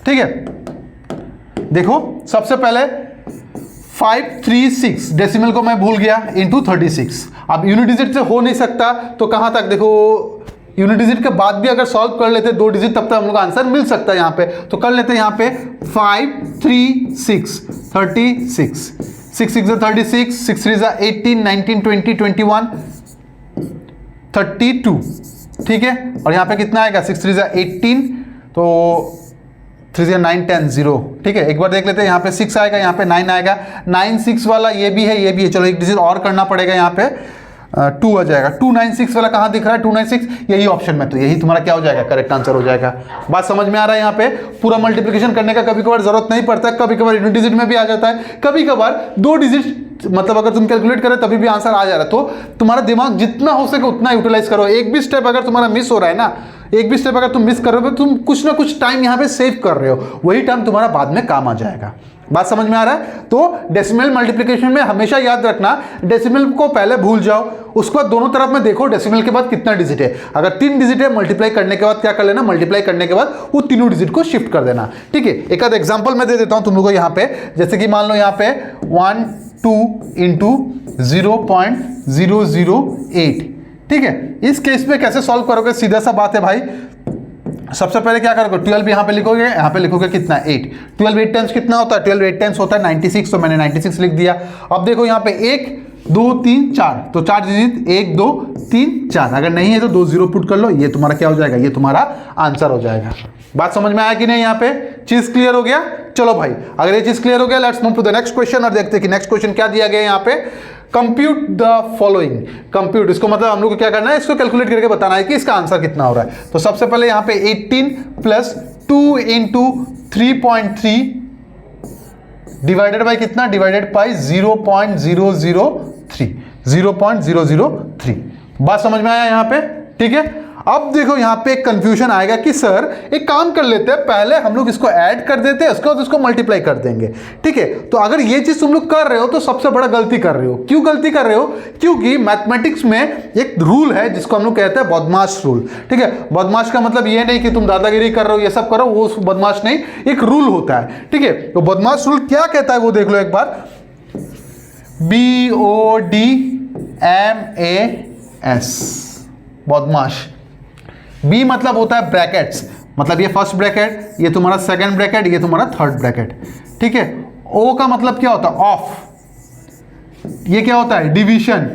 [SPEAKER 1] ठीक है, देखो सबसे पहले 536 डेसिमल को मैं भूल गया इंटू 36। अब यूनिट डिजिट से हो नहीं सकता, तो कहां तक, देखो यूनिट डिजिट के बाद भी अगर सॉल्व कर लेते 2 डिजिट, तब तक हम लोग का आंसर मिल सकता है। यहाँ पे तो कर लेते हैं, यहाँ पे 536 36, 6 6 36, 6 3 18, 19 20 21 32। ठीक है, और यहाँ पे कितना आएगा 6 3 18, तो 3 9 10 0। ठीक है, एक बार देख लेते हैं, यहाँ पे 6 आएगा, यहाँ पे 9 आएगा, 9 6 वाला ये भी है, ये भी है। चलो एक डिजिट और करना पड़ेगा, यहाँ पे 2 आ जाएगा। 296 वाला कहाँ दिख रहा है, 296 यही ऑप्शन में, तो यही तुम्हारा क्या हो जाएगा, करेक्ट आंसर हो जाएगा। बात समझ में आ रहा है। यहाँ पे पूरा मल्टीप्लिकेशन करने का कभी कभार जरूरत नहीं पड़ता है, कभी कभार यूनिट डिजिट में भी आ जाता है, कभी कभार 2 डिजिट, मतलब अगर तुम कैलकुलेट करें तभी भी आंसर आ जा रहा है। तो तुम्हारा दिमाग जितना हो सके उतना यूटिलाइज करो। एक भी स्टेप अगर तुम्हारा मिस हो रहा है ना, एक भी स्टेप अगर तुम मिस कर रहे हो, तुम कुछ ना कुछ टाइम यहाँ पे सेव कर रहे हो, वही टाइम तुम्हारा बाद में काम आ जाएगा। बात समझ में आ रहा है। तो डेसिमल मल्टीप्लिकेशन में हमेशा याद रखना, डेसिमल को पहले भूल जाओ, उसके बाद दोनों तरफ में देखो डेसिमल के बाद कितना डिजिट है। अगर 3 डिजिट है, मल्टीप्लाई करने के बाद क्या कर लेना, मल्टीप्लाई करने के बाद वो तीनों डिजिट को शिफ्ट कर देना। ठीक है, एक आध एग्जांपल मैं दे देता हूं तुम लोगों को यहाँ पे। जैसे कि मान लो यहाँ पे 1 2 इंटू 0.008। ठीक है, इस केस में कैसे सॉल्व करोगे, सीधा सा बात है भाई। सबसे पहले क्या करोगे, 12 यहाँ पे लिखोगे, यहाँ पे लिखोगे कितना 8। 12 8 टाइम्स कितना होता है, 12 8 टाइम्स होता है 96, तो मैंने 96 लिख दिया। अब देखो यहाँ पे 1 2 3 4, तो 4 डिजिट 1 2 3 4, अगर नहीं है तो 2 0 पुट कर लो, ये तुम्हारा क्या हो जाएगा, ये तुम्हारा आंसर हो जाएगा। बात समझ में आया कि नहीं, यहाँ पे चीज क्लियर हो गया। चलो भाई, अगर ये चीज क्लियर हो गया, let's move to the next question और देखते हैं कि नेक्स्ट क्वेश्चन क्या दिया गया यहाँ पे। Compute the following. कंप्यूट, इसको मतलब हम लोग को क्या करना है, इसको कैलकुलेट करके बताना है कि इसका आंसर कितना हो रहा है। तो सबसे पहले यहाँ पे 18 प्लस 2 इंटू 3.3 डिवाइडेड बाई कितना, डिवाइडेड बाई 0.003। 0.003। बात समझ में आया यहाँ पे। ठीक है, अब देखो यहाँ पे एक कंफ्यूजन आएगा कि सर एक काम कर लेते हैं, पहले हम लोग इसको ऐड कर देते हैं, उसके बाद उसको मल्टीप्लाई कर देंगे। ठीक है, तो अगर ये चीज तुम लोग कर रहे हो तो सबसे बड़ा गलती कर रहे हो। क्यों गलती कर रहे हो? क्योंकि मैथमेटिक्स में एक रूल है जिसको हम लोग कहते हैं बदमाश रूल। ठीक है, बदमाश का मतलब ये नहीं कि तुम दादागिरी कर रहे हो, ये सब करो, वो बदमाश नहीं, एक रूल होता है। ठीक है, तो बदमाश रूल क्या कहता है वो देख लो एक बार। BODMAS, बदमाश। बी मतलब होता है ब्रैकेट्स, मतलब ये फर्स्ट ब्रैकेट, ये तुम्हारा सेकंड ब्रैकेट, ये तुम्हारा थर्ड ब्रैकेट। ठीक है, ओ का मतलब क्या होता है? ऑफ। ये क्या होता है? डिवीजन।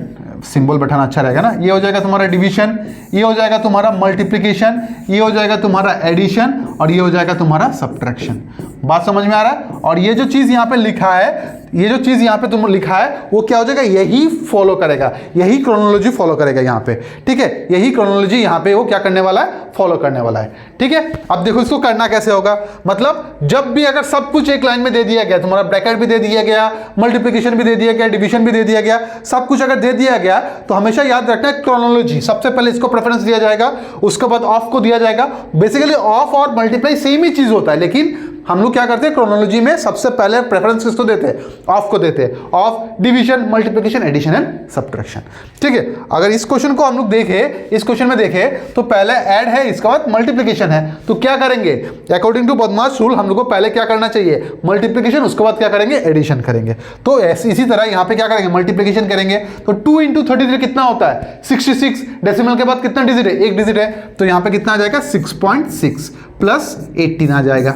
[SPEAKER 1] सिंबल बैठाना अच्छा रहेगा ना। ये हो जाएगा तुम्हारा डिवीजन, ये हो जाएगा तुम्हारा मल्टीप्लिकेशन, ये हो जाएगा तुम्हारा एडिशन, और ये हो जाएगा तुम्हारा सब्ट्रैक्शन। बात समझ में आ रहा है? और ये जो चीज यहाँ पे लिखा है, ये जो चीज यहाँ पे तुम लिखा है वो क्या हो जाएगा? यही फॉलो करेगा, यही क्रोनोलॉजी फॉलो करेगा यहाँ पे। ठीक है, यही क्रोनोलॉजी यहाँ पे वो क्या करने वाला है? फॉलो करने वाला है। ठीक है, अब देखो इसको करना कैसे होगा। मतलब जब भी अगर सब कुछ एक लाइन में दे दिया गया, तुम्हारा ब्रैकेट भी दे दिया गया, मल्टीप्लिकेशन भी दे दिया गया, डिवीजन भी दे दिया गया, सब कुछ अगर दे दिया गया तो हमेशा याद रखना है क्रोनोलॉजी। सबसे पहले इसको प्रेफरेंस दिया जाएगा, उसके बाद ऑफ को दिया जाएगा। बेसिकली ऑफ और मल्टीप्लाई सेम ही चीज होता है, लेकिन हम लोग क्या करते हैं क्रोनोलॉजी में सबसे पहले प्रेफरेंस किसको देते हैं? ऑफ को देते हैं। Of, division, multiplication, addition and subtraction. ठीक है, अगर इस क्वेश्चन को हम लोग देखें, इस क्वेश्चन में देखें तो पहले ऐड है, इसके बाद मल्टीप्लिकेशन है, तो क्या करेंगे? अकॉर्डिंग टू बदमाश रूल हम लोग को पहले क्या करना चाहिए? मल्टीप्लिकेशन, उसके बाद क्या करेंगे? एडिशन करेंगे। तो इसी तरह यहाँ पे क्या करेंगे? मल्टीप्लिकेशन करेंगे। तो 2 × 33 कितना होता है? 66। डेसिमल के बाद कितना डिजिट है? एक डिजिट है, तो यहाँ पे कितना आ जाएगा? 6.6 प्लस 18 आ जाएगा।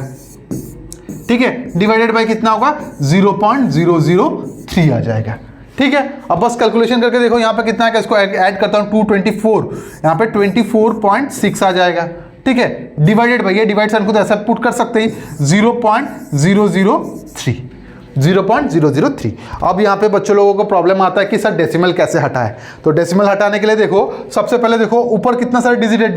[SPEAKER 1] ठीक है, डिवाइडेड बाय कितना होगा? 0.003 आ जाएगा। ठीक है, अब बस कैलकुलेशन करके देखो यहाँ पे कितना है, इसको ऐड करता हूं। 224, यहाँ पे 24.6 आ जाएगा। ठीक है, डिवाइडेड बाय, ये डिवाइड साइन को तो ऐसा पुट कर सकते हैं 0.003। 0.003। अब यहाँ पे बच्चों लोगों को प्रॉब्लम आता है कि सर डेसिमल कैसे हटाए। तो डेसिमल हटाने के लिए देखो, सबसे पहले देखो ऊपर कितना सारा डिजिट है,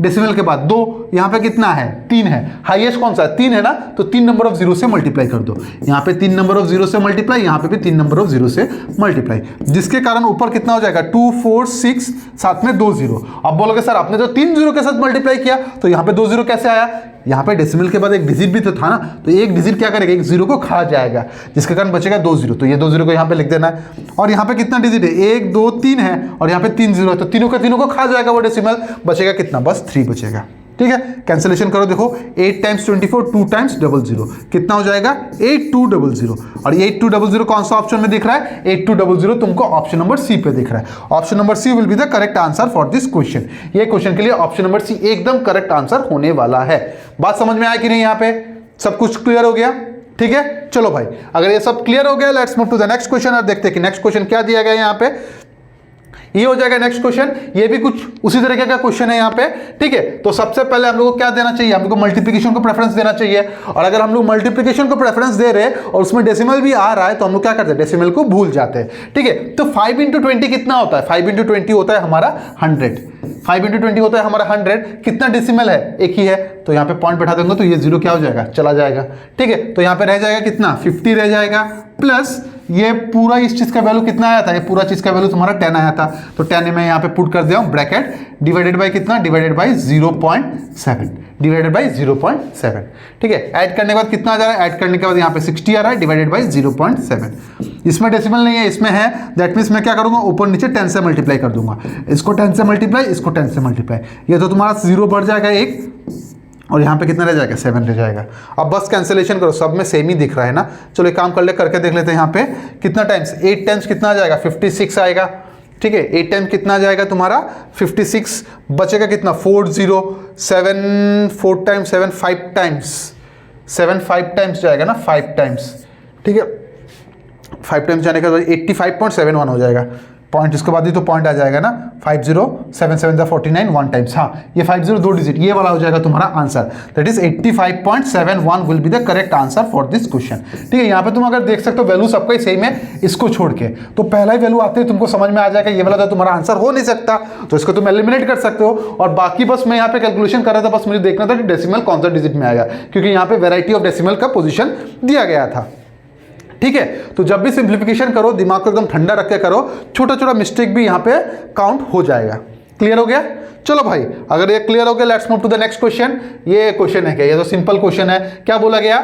[SPEAKER 1] डेसिमल के बाद 2, यहाँ पे कितना है? 3 है। हाईएस्ट कौन सा है? 3 है ना, तो 3 नंबर ऑफ जीरो से मल्टीप्लाई कर दो। यहाँ पे 3 नंबर ऑफ जीरो से मल्टीप्लाई, यहाँ पे भी 3 नंबर ऑफ जीरो से मल्टीप्लाई, जिसके कारण ऊपर कितना हो जाएगा? 2, 4, 6, साथ में 2 जीरो। अब बोलोगे सर आपने तो 3 जीरो के साथ मल्टीप्लाई किया, तो यहाँ पे 2 जीरो कैसे आया? यहाँ पे डेसिमल के बाद एक डिजिट भी तो था ना, तो एक डिजिट क्या करेगा? एक जीरो को खा जाएगा, जिसके कारण बचेगा 2 जीरो। तो ये 2 जीरो को यहाँ पे लिख देना है। और यहाँ पे कितना डिजिट है? 1, 2, 3 है, और यहाँ पे 3 जीरो है, तो तीनों को खा जाएगा वो डेसिमल। बचेगा कितना? बस 3 बचेगा। ठीक है, कैंसिलेशन करो। देखो 8 टाइम्स 24, 2 टाइम्स 00, कितना हो जाएगा? 8200। और 8200 कौन सा ऑप्शन में दिख रहा है? 8200 तुमको ऑप्शन नंबर सी पे दिख रहा है। Option number C will be the correct answer for this question. ये क्वेश्चन के लिए ऑप्शन नंबर सी एकदम करेक्ट आंसर होने वाला है। बात समझ में आया कि नहीं? यहाँ पे सब कुछ क्लियर हो गया? ठीक है, चलो भाई, अगर ये सब क्लियर हो गया, let's move to the next question और देखते हैं कि नेक्स्ट क्वेश्चन क्या दिया गया है यहाँ पे। ये हो जाएगा नेक्स्ट क्वेश्चन। ये भी कुछ उसी तरीके का क्वेश्चन है यहाँ पे। ठीक है, तो सबसे पहले हम लोग को क्या देना चाहिए? हम लोग को मल्टीप्लिकेशन को प्रेफरेंस देना चाहिए। और अगर हम लोग मल्टीप्लिकेशन को प्रेफरेंस दे रहे हैं और उसमें डेसिमल भी आ रहा है, तो हम लोग क्या करते हैं? डेसिमल को भूल जाते हैं। ठीक है, तो 5 × 20 कितना होता है? 5 × 20 होता है हमारा 100। 5 × 20 होता है हमारा 100। कितना डेसिमल है? एक ही है, तो यहाँ पे पॉइंट बैठा देंगे तो ये जीरो क्या हो जाएगा? चला जाएगा। ठीक है, तो यहाँ पे रह जाएगा कितना? 50 रह जाएगा, प्लस ये पूरा इस चीज का वैल्यू कितना आया था? ये पूरा चीज का वैल्यू तुम्हारा 10 आया था, तो 10 मैं यहाँ पे पुट कर दिया हूँ ब्रैकेट, डिवाइडेड बाय कितना? Divided bye 0.7, divided by 0.7। ठीक है, ऐड करने के बाद कितना आ जा रहा है? ऐड करने के बाद यहाँ पे 60 आ रहा है, डिवाइडेड बाय 0.7। इसमें डेसिमल नहीं है, इसमें है, दैट मीन्स मैं क्या करूंगा? ऊपर नीचे 10 से मल्टीप्लाई कर दूंगा। इसको 10 से मल्टीप्लाई, इसको 10 से मल्टीप्लाई, ये तो तुम्हारा 0 बढ़ जाएगा 1, और यहाँ पे कितना रह जाएगा? 7 रह जाएगा। अब बस कैंसिलेशन करो, सब में सेम ही दिख रहा है ना। चलो एक काम कर ले, करके देख लेते हैं यहाँ पे कितना टाइम्स। 8 टाइम्स कितना आ जाएगा? 56 आएगा। ठीक है, 8 टाइम्स कितना आ जाएगा तुम्हारा? 56। बचेगा कितना? 4 0 7, 4 टाइम्स 7, 5 टाइम्स 7, 5 टाइम्स जाएगा ना, 5 टाइम्स। ठीक है, 5 टाइम्स जाने के बाद 85.71 हो जाएगा। पॉइंट इसके बाद ही तो पॉइंट आ जाएगा ना, 50 7 7 49 1 टाइम्स। हाँ, ये 50 2 डिजिट, ये वाला हो जाएगा तुम्हारा answer. That is 85.71 will be the correct answer for this question. ठीक है, यहाँ पे तुम अगर देख सकते हो वैल्यू सबका ही सेम है, इसको छोड़ के, तो पहला ही वैल्यू आते ही तुमको समझ में आ जाएगा ये वाला तो तुम्हारा आंसर हो नहीं सकता, तो इसको तुम एलिमिनेट कर सकते हो। और बाकी बस मैं यहाँ पे कैलकुलेशन कर रहा था, बस मुझे देखना था कि डेसिमल कौन सा डिजिट में आएगा, क्योंकि यहाँ पे वेराइटी ऑफ डेसिमल का पोजिशन दिया गया था। ठीक है, तो जब भी सिंप्लीफिकेशन करो दिमाग को एकदम ठंडा रख के करो, छोटा छोटा मिस्टेक भी यहाँ पे काउंट हो जाएगा। क्लियर हो गया? चलो भाई, अगर ये क्लियर हो गया, let's move to the next question. ये क्वेश्चन है क्या? ये तो सिंपल क्वेश्चन है। क्या बोला गया?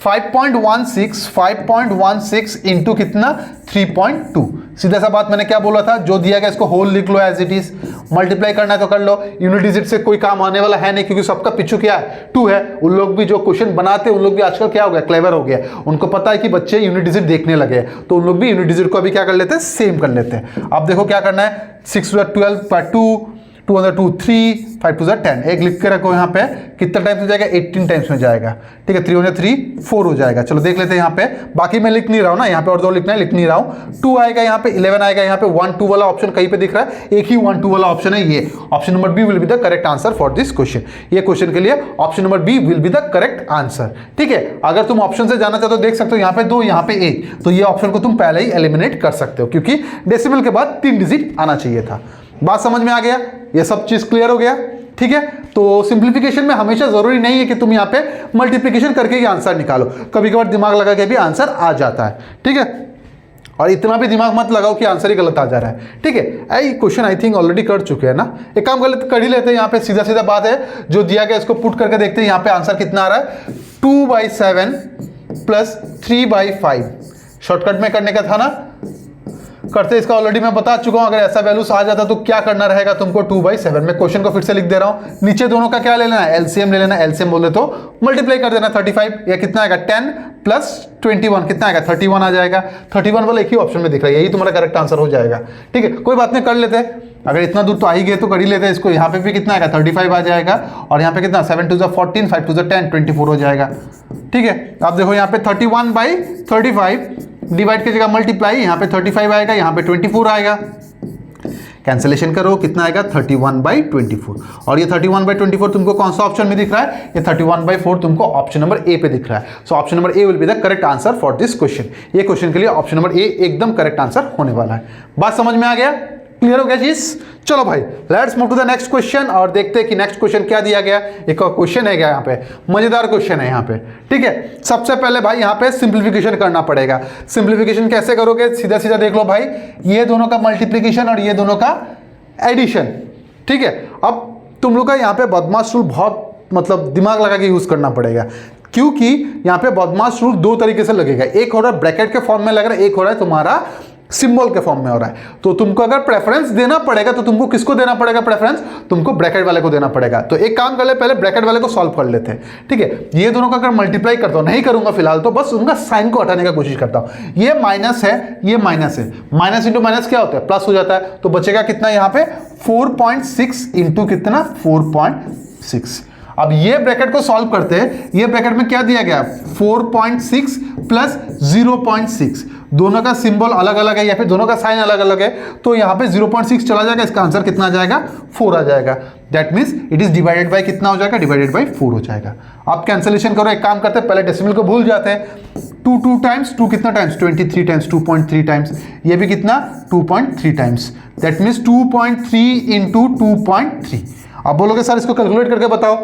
[SPEAKER 1] 5.16 इंटू कितना 3.2। सीधा सा बात, मैंने क्या बोला था, जो दिया गया इसको होल लिख लो एज इट इज, मल्टीप्लाई करना है तो कर लो। यूनिट डिजिट से कोई काम आने वाला है नहीं, क्योंकि सबका पिछू क्या है 2 है। उन लोग भी जो क्वेश्चन बनाते हैं उन लोग भी आजकल क्या हो गया, क्लेवर हो गया, उनको पता है कि बच्चे यूनिट डिजिट देखने लगे हैं, तो उन लोग भी यूनिट डिजिट को अभी क्या कर लेते हैं, सेम कर लेते हैं। अब देखो क्या करना है, 6 to 12 by 2, 2 under 2 3, 5 to 10, एक लिख के रखो यहाँ पे, कितना टाइम्स में जाएगा, 18 टाइम्स में जाएगा। ठीक है, 3 under 3 4 हो जाएगा। चलो देख लेते हैं यहाँ पे, बाकी मैं लिख नहीं रहा हूँ ना, यहाँ पे और 2 लिखना है, लिख नहीं रहा हूँ। 2 आएगा यहाँ पे, 11 आएगा यहाँ पे, 1 2 वाला ऑप्शन कहीं पे दिख रहा है, एक ही 1 2 वाला ऑप्शन है, ये option number B will be the correct answer for this question. ये क्वेश्चन के लिए option number B will be the correct answer. ठीक है, अगर तुम ऑप्शन से जाना चाहते हो देख सकते हो, यहाँ पे 2 यहाँ पे 1, तो ये ऑप्शन को तुम पहले ही एलिमिनेट कर सकते हो, क्योंकि डेसिमल के बाद 3 डिजिट आना चाहिए था। बात समझ में आ गया? ये सब चीज क्लियर हो गया? ठीक है, तो सिंप्लीफिकेशन में हमेशा जरूरी नहीं है कि तुम यहाँ पे मल्टीप्लिकेशन करके ही आंसर निकालो, कभी कभार दिमाग लगा के भी आंसर आ जाता है। ठीक है, और इतना भी दिमाग मत लगाओ कि आंसर ही गलत आ जा रहा है। ठीक है, ये क्वेश्चन आई थिंक ऑलरेडी कर चुके हैं ना, एक काम कर ही लेते हैं। यहाँ पे सीधा सीधा बात है, जो दिया गया इसको पुट करके देखते हैं। यहाँ पे आंसर कितना आ रहा है, 2/7 प्लस 3/5। शॉर्टकट में करने का था ना, करते इसका ऑलरेडी मैं बता चुका हूं। अगर ऐसा वैल्यूज आ जाता तो क्या करना रहेगा तुमको, 2/7। मैं क्वेश्चन को फिर से लिख दे रहा हूं, नीचे दोनों का क्या ले लेना है, एलसीएम ले लेना। एलसीएम बोले तो मल्टीप्लाई कर देना, 35 या कितना आएगा 10 प्लस 21 कितना आएगा 31 आ जाएगा। 31 वाला एक ही ऑप्शन में दिख रहा है, यही तुम्हारा करेक्ट आंसर हो जाएगा। ठीक है, कोई बात नहीं, कर लेते हैं। अगर इतना दूर तो आ ही गए तो कर ही लेते हैं इसको। यहाँ पे भी कितना आएगा 35 आ जाएगा, और यहाँ पे कितना 7 2 14, 5 2 10, 24 हो जाएगा। ठीक है, आप देखो यहाँ पे 31/35 डिवाइड की जगह मल्टीप्लाई, यहाँ पे 35 आएगा, यहाँ पे 24 आएगा। कैंसिलेशन करो, कितना आएगा 31/24। और ये 31/24 तुमको कौन सा ऑप्शन में दिख रहा है, ये 31/4 तुमको ऑप्शन नंबर ए पे दिख रहा है। So option number A will be the correct answer for this question. ये क्वेश्चन के लिए ऑप्शन नंबर ए एकदम करेक्ट आंसर होने वाला है। बात समझ में आ गया? क्लियर हो गया चीज? चलो भाई, let's move to the next question और देखते हैं कि नेक्स्ट क्वेश्चन क्या दिया गया। एक और क्वेश्चन है क्या यहाँ पे, मजेदार क्वेश्चन है यहाँ पे। ठीक है, सबसे पहले भाई यहाँ पे सिंप्लीफिकेशन करना पड़ेगा। सिंप्लीफिकेशन कैसे करोगे, सीधा सीधा देख लो भाई, ये दोनों का मल्टीप्लीकेशन और ये दोनों का एडिशन। ठीक है, अब तुम लोग का यहाँ पे बदमाश रूल बहुत मतलब दिमाग लगा के यूज करना पड़ेगा, क्योंकि यहाँ पे बदमाश रूल 2 तरीके से लगेगा। एक हो रहा है ब्रैकेट के फॉर्म में लग रहा है, एक हो रहा है तुम्हारा सिंबल के फॉर्म में हो रहा है। तो तुमको अगर प्रेफरेंस देना पड़ेगा तो तुमको किसको देना पड़ेगा प्रेफरेंस, तुमको ब्रैकेट वाले को देना पड़ेगा। तो एक काम कर ले, पहले ब्रैकेट वाले को सॉल्व कर लेते हैं। ठीक है, ये दोनों का अगर मल्टीप्लाई करता हूं, नहीं करूंगा फिलहाल, तो बस उनका साइन को हटाने का कोशिश करता हूं। ये माइनस है, ये माइनस है, माइनस इंटू माइनस क्या होता है, प्लस हो जाता है। तो बचेगा कितना यहाँ पे 4.6 इंटू कितना 4.6। अब ये ब्रैकेट को सॉल्व करते हैं, ये ब्रैकेट में क्या दिया गया 4.6 प्लस 0.6, दोनों का सिंबल अलग अलग है या फिर दोनों का साइन अलग अलग है, तो यहाँ पे 0.6 चला जाएगा, इसका आंसर कितना आ जाएगा 4 आ जाएगा। That means it is divided by कितना हो जाएगा, डिवाइडेड बाय 4 हो जाएगा। आप कैंसिलेशन करो, एक काम करते हैं पहले डेसिमल को भूल जाते हैं। 2 टाइम्स 2 कितना टाइम्स 23 टाइम्स 2.3 टाइम्स, ये भी कितना 2.3 टाइम्स। That means 2.3 into 2.3। अब बोलोगे सर इसको कैलकुलेट करके बताओ,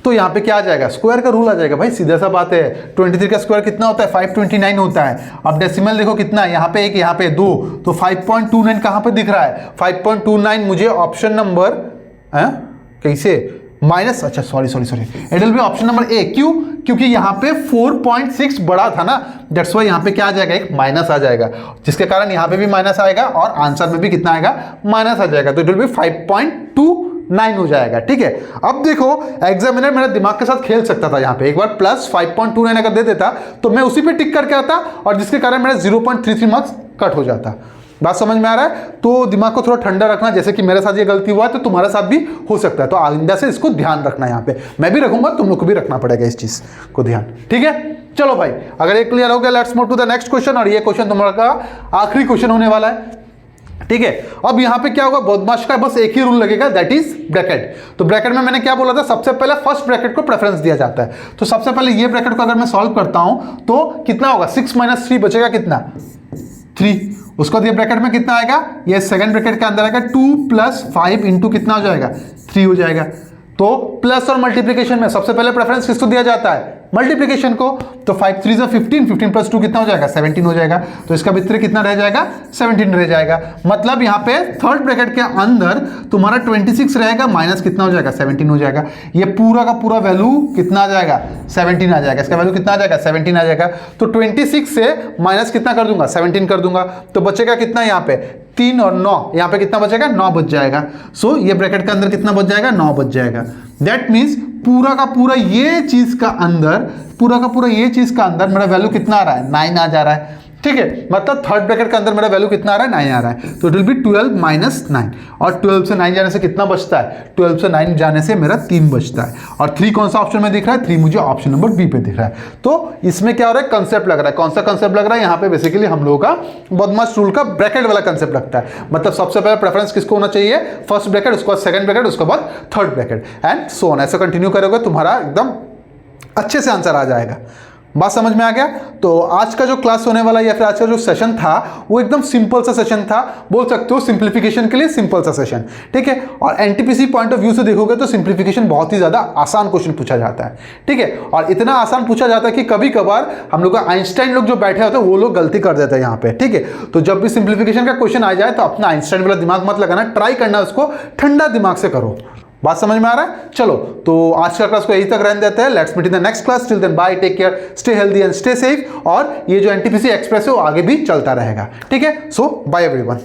[SPEAKER 1] तो यहाँ पे क्या आ जाएगा, स्क्वायर का रूल आ जाएगा भाई, सीधा सा बात है। 23 का स्क्वायर कितना होता है 529 होता है। अब डेसिमल देखो कितना है, यहाँ पे 1 यहाँ पे 2, तो 5.29 कहाँ पे दिख रहा है 5.29 मुझे ऑप्शन नंबर कैसे माइनस, अच्छा sorry it will be option number A. क्यों, क्योंकि यहाँ पे 4.6 बड़ा था ना, दैट्स व्हाई यहाँ पे क्या आ जाएगा, एक माइनस आ जाएगा, जिसके कारण यहाँ पे भी माइनस आएगा और आंसर में भी कितना आएगा माइनस आ जाएगा। तो इट विल बी 5.29 हो जाएगा। ठीक है, अब देखो एग्जामिनर मेरे दिमाग के साथ खेल सकता था, यहाँ पे एक बार प्लस 5.29 अगर दे देता तो मैं उसी पे टिक करके आता, और जिसके कारण मेरा 0.33 मार्क्स कट हो जाता। बात समझ में आ रहा है? तो दिमाग को थोड़ा ठंडा रखना, जैसे कि मेरे साथ ये गलती हुआ है तो तुम्हारे साथ भी हो सकता है, तो आइंदा से इसको ध्यान रखना। यहाँ पे मैं भी रखूंगा, तुम लोग को भी रखना पड़ेगा इस चीज को ध्यान। ठीक है, चलो भाई, अगर ये क्लियर हो गया, let's move to the next question, और ये क्वेश्चन तुम्हारा का आखिरी क्वेश्चन होने वाला है। ठीक है, अब यहां पे क्या होगा, बदमाश का बस एक ही रूल लगेगा, दैट इज ब्रैकेट। तो ब्रैकेट में मैंने क्या बोला था, सबसे पहले फर्स्ट ब्रैकेट को प्रेफरेंस दिया जाता है। तो सबसे पहले ये ब्रैकेट को अगर मैं सॉल्व करता हूं तो कितना होगा, 6 - 3 बचेगा कितना 3। उसको ये ब्रैकेट में कितना आएगा, ये सेकंड ब्रैकेट के अंदर आएगा 2 + 5 इंटू कितना हो जाएगा 3 हो जाएगा। तो प्लस और मल्टीप्लीकेशन में सबसे पहले प्रेफरेंस किसको दिया जाता है, मल्टीप्लीकेशन को, तो 5 3 15, 15 प्लस 2 कितना हो जाएगा 17 हो जाएगा। तो इसका भीतर कितना रह जाएगा 17 रह जाएगा। मतलब यहाँ पे थर्ड ब्रैकेट के अंदर तुम्हारा 26 रहेगा, माइनस कितना हो जाएगा 17 हो जाएगा। ये पूरा का पूरा वैल्यू कितना आ जाएगा 17 आ जाएगा। इसका वैल्यू कितना आ जाएगा 17 आ जाएगा। तो 26 से माइनस कितना कर दूंगा 17 कर दूंगा, तो बचेगा कितना यहाँ पे 3 और 9, यहाँ पे कितना बचेगा 9 बच जाएगा। सो ये ब्रैकेट के अंदर कितना बच जाएगा 9 बच जाएगा। दैट मीन्स पूरा का पूरा ये चीज का अंदर, पूरा का पूरा ये चीज का अंदर मेरा वैल्यू कितना आ रहा है 9 आ जा रहा है। ठीक है, मतलब थर्ड ब्रैकेट के अंदर मेरा वैल्यू कितना आ रहा है 9 आ रहा है। तो इट विल बी 12 माइनस 9, और 12 से 9 जाने से कितना बचता है 12 से 9 जाने से मेरा 3 बचता है। और 3 कौन सा ऑप्शन में दिख रहा है 3 मुझे ऑप्शन नंबर बी पे दिख रहा है। तो इसमें क्या हो रहा है कंसेप्ट लग रहा है। कौन सा कंसेप्ट लग रहा है यहाँ पे बेसिकली हम लोगों का बदमाश रूल का ब्रैकेट वाला कंसेप्ट लगता है। मतलब सबसे पहले प्रेफरेंस किसको होना चाहिए फर्स्ट ब्रैकेट, उसके बाद सेकंड ब्रैकेट, उसके बाद third bracket and so on. ऐसा कंटिन्यू करोगे तुम्हारा एकदम अच्छे से आंसर आ जाएगा। बात समझ में आ गया। तो आज का जो क्लास होने वाला या फिर आज का जो सेशन था वो एकदम सिंपल सा सेशन था, बोल सकते हो सिंप्लीफिकेशन के लिए सिंपल सा सेशन। ठीक है, और एनटीपीसी पॉइंट ऑफ व्यू से देखोगे तो सिंप्लीफिकेशन बहुत ही ज्यादा आसान क्वेश्चन पूछा जाता है। ठीक है, और इतना आसान पूछा जाता है कि कभी कभार हम लोग आइंस्टाइन लोग जो बैठे होते हैं वो लोग गलती कर देते हैं यहाँ पे। ठीक है, तो जब भी सिंप्लीफिकेशन का क्वेश्चन आ जाए तो अपना आइंस्टाइन वाला दिमाग मत लगाना, ट्राई करना उसको ठंडा दिमाग से करो। बात समझ में आ रहा है। चलो तो आज का क्लास को यही तक रहने देते हैं। Let's meet in the next class. Till then bye, take care, stay healthy and stay safe. और ये जो एनटीपीसी एक्सप्रेस है वो आगे भी चलता रहेगा। ठीक है, सो बाय एवरीवन।